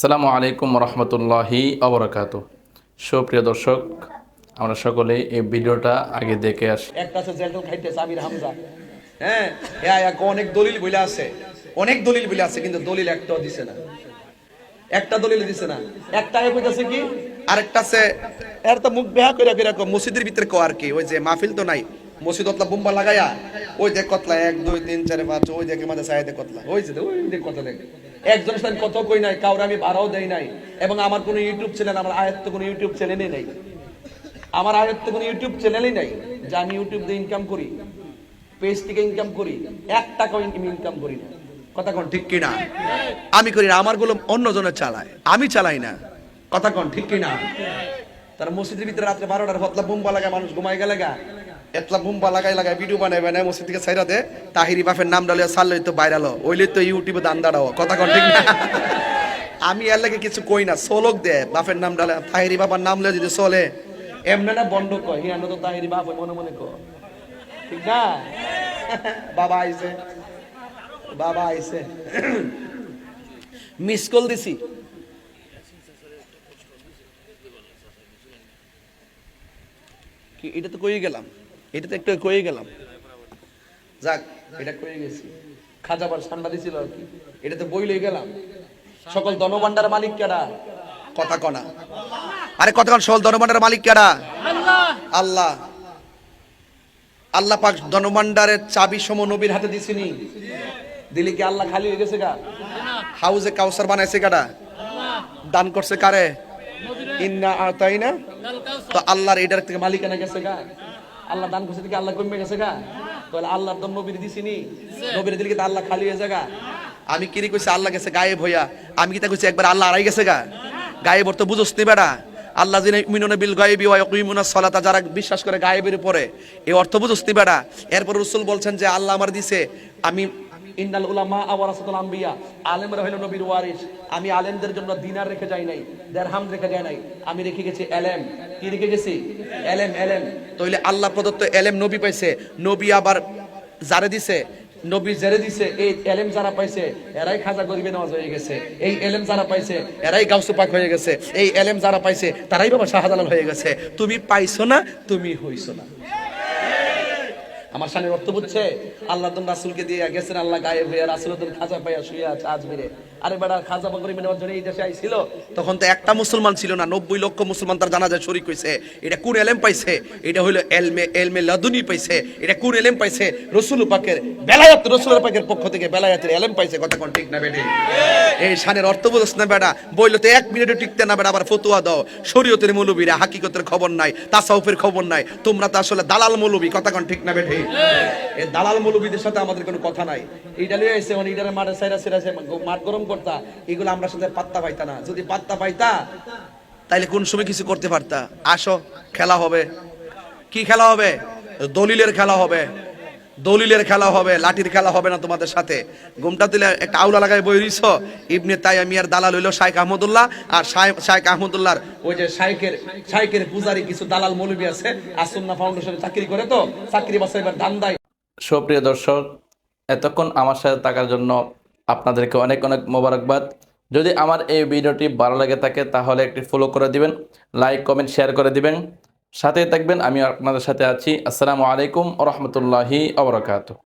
আসসালামু আলাইকুম রহমতুল্লাহি অবরাকাতু। সুপ্রিয় দর্শক, আমরা সকলে এই ভিডিওটা আগে দেখে আসি। একটা আছে জেলটল খাইতেছে আমির হামজা। হ্যাঁ, অনেক দলিল বলে আছে, অনেক দলিল বলে আছে, কিন্তু দলিল একটাও দিছে না, একটা দলিল দিছে না। একটা কইতাছে কি, আরেকটা আছে এর তো মুখ বেহা কইরা কইরা মসজিদের ভিতরে কো আর কি, ওই যে মাহফিল তো নাই, মসজিদ অতলা বোম্বা লাগায়া ওই দেখ কতলা 1 2 3 4 5 ওই দেখে মাঝে সাইডে কতলা ওই যে ওই দেখ কত দেখ একজনের সাথে কত কই নাই, কাউরে আমি ভাড়াও দেই নাই, এবং আমার কোনো ইউটিউব চ্যানেল, আমার আয়াত্ত কোনো ইউটিউব চ্যানেলই নাই, আমার আয়াত্ত কোনো ইউটিউব চ্যানেলই নাই যে আমি ইউটিউব দিয়ে ইনকাম করি, পেজ থেকে ইনকাম করি, 1 টাকাও ইনকাম করি না। কথা কোন ঠিক কিনা? আমি করি না, আমার গুলো অন্যজনের চালায়, আমি চালাই না। কথা কোন ঠিক কিনা? তার মসজিদের ভিতরে রাত্রে 12টার হতলা বুম্বা লাগায়, মানুষ ঘুমাই গেলে গা এতলা বুম্বা লাগাই লাগাই ভিডিও বানাই বানাই মসজিদ থেকে ছাইরা দে, তাহিরি বাপের নাম ডালিয়া সারলই তো ভাইরাল ওইলে তো ইউটিউবে দান দাঁড়াও। কথা কোন ঠিক না? আমি এর লাগে কিছু কই না, সোলক দে বাপের নাম ডালে, তাহিরি বাবার নাম লয়ে যদি চলে এমনে না বন্ধ কয় হিয়ানো তো তাহিরি বাপ মনে মনে কয়, ঠিক না? বাবা আইছে, বাবা আইছে, মিস কল দিছি, কি এটা তো কই গেলাম, এটা তো একটু কই গেলাম, যাক এটা কই গেছি, খাজাবার ঠান্ডা দিছিল আর কি, এটা তো বই লই গেলাম। সকল ধনভাণ্ডার মালিক কেডা? কথা কনা, আরে কথা কন, সকল ধনভাণ্ডার মালিক কেডা? আল্লাহ। আল্লাহ, আল্লাহ পাক ধনভাণ্ডারের চাবি সম নবীর হাতে দিছিনি, দিলি কি আল্লাহ খালি হয়ে গেছে গা? হাউজে কাউসার বানাইছে কারা? দান করছে কারে? ইন্না আতাইনা, তো আল্লাহর এটার থেকে মালিকানা গেছে গা, আল্লাহ দান করছে থেকে আল্লাহ কমে গেছে গা, তাহলে আল্লাহর দন নবীর দিছিনি, নবীর দিলে কি আল্লাহ খালি হয়ে যায় গা? আমি কি কইছি আল্লাহ গেছে গায়েব হইয়া, আমি কি তা কইছি একবার আল্লাহ আড়াই গেছে গা? গায়েব অর্থ বুঝছ নি বেটা? আল্লাহ যিনি মিনুনা বিল গায়বি ওয়া ইয়াকুমুনাস সালাতা, যারা বিশ্বাস করে গায়েবের উপরে, এই অর্থ বুঝছ নি বেটা? এরপর রাসূল বলছেন যে আল্লাহ আমার দিছে, আমি ইন্নাল উলামা ওয়ারাসাতুল আম্বিয়া, আলেমরা হলো নবীর ওয়ারিস, আমি আলেমদের জন্য দিনার রেখে যাই নাই, দিরহাম রেখে যাই নাই, আমি রেখে গেছি এলেম। কি রেখে গেছি? এলেম। এলেম তাইলে আল্লাহ প্রদত্ত এলেম নবী পাইছে, নবী আবার যারে দিছে, নবী যারে দিছে, এই এলেম যারা পাইছে এরাই খাজা গরিবে নওয়াজ হয়ে গেছে, এই এলেম যারা পাইছে এরাই গাউসে পাক হয়ে গেছে, এই এলেম যারা পাইছে তারাই বাবা শাহজালাল হয়ে গেছে। তুমি পাইছো না, তুমি হইছো না। আমার শানের অর্থ বুঝছে? আল্লাহ তো রাসূলকে দিয়ে গেছেন, আল্লাহ গায়েব হয়ে রাসূল তো খাজা পাইয়া শুয়ে আছে আজমিরে। আরে বেটা, খাজা বকরি নেওয়ার জন্য এই দেশে আইছিল, তখন তো একটা মুসলমান ছিল না, 90 লক্ষ মুসলমান তার জানাজায় শরীক হইছে। এটা কোন এলেম পাইছে? এটা হইলো এলমে লাদুনি পাইছে। এটা কোন এলেম পাইছে? রাসূল পাকের বেলায়েত, রাসূলের পাকের পক্ষ থেকে বেলায়েতের এলেম পাইছে। কথা কোন ঠিক না বেটি? এই শানের অর্থ বুঝছ না বেটা? বইলো তো 1 মিনিটও টিকতে না বেটা, আবার ফতোয়া দাও। শরীয়তের মৌলবীরা হাকিকতের খবর নাই, তাসাউফের খবর নাই, তোমরা তো আসলে দালাল মৌলবী। কথা কোন ঠিক না বেটি? এই দালাল মৌলবীদের সাথে আমাদের কোনো কথা নাই। এইটা লিয়ে এসে মানে এইটার মাঠে সাইরা সাইরা মাঠ গরম করতা, এগুলো আমরা সাথে পাত্তা পাইতা না। যদি পাত্তা পাইতা তাইলে কোন সময় কিছু করতে পারতা। আসো, খেলা হবে। কি খেলা হবে? দলিলের খেলা হবে, দলিলের খেলা হবে, লাঠির খেলা হবে না তোমাদের সাথে। ঘুমটা দিলে একটা আউলা লাগায় বই রইছ, ইবনে তাইমিয়ার দালাল হইল শাইখ আহমদুল্লাহ, আর শাইখ আহমদুল্লাহর ওই যে শাইখের পূজারি কিছু দালাল মৌলবী আছে, আসুন্নাহ ফাউন্ডেশনে চাকরি করে, তো চাকরি বাছাইবার ধান্দায়। সুপ্রিয় দর্শক, এতক্ষণ আমার সাথে থাকার জন্য আপনাদেরকে অনেক অনেক মোবারকবাদ। যদি আমার এই ভিডিওটি ভালো লাগে থাকে তাহলে একটি ফলো করে দিবেন, লাইক কমেন্ট শেয়ার করে দিবেন, সাথে থাকবেন। আমি আপনাদের সাথে আছি। আসসালামু আলাইকুম ওয়া রাহমাতুল্লাহি ওয়া বারাকাতুহু।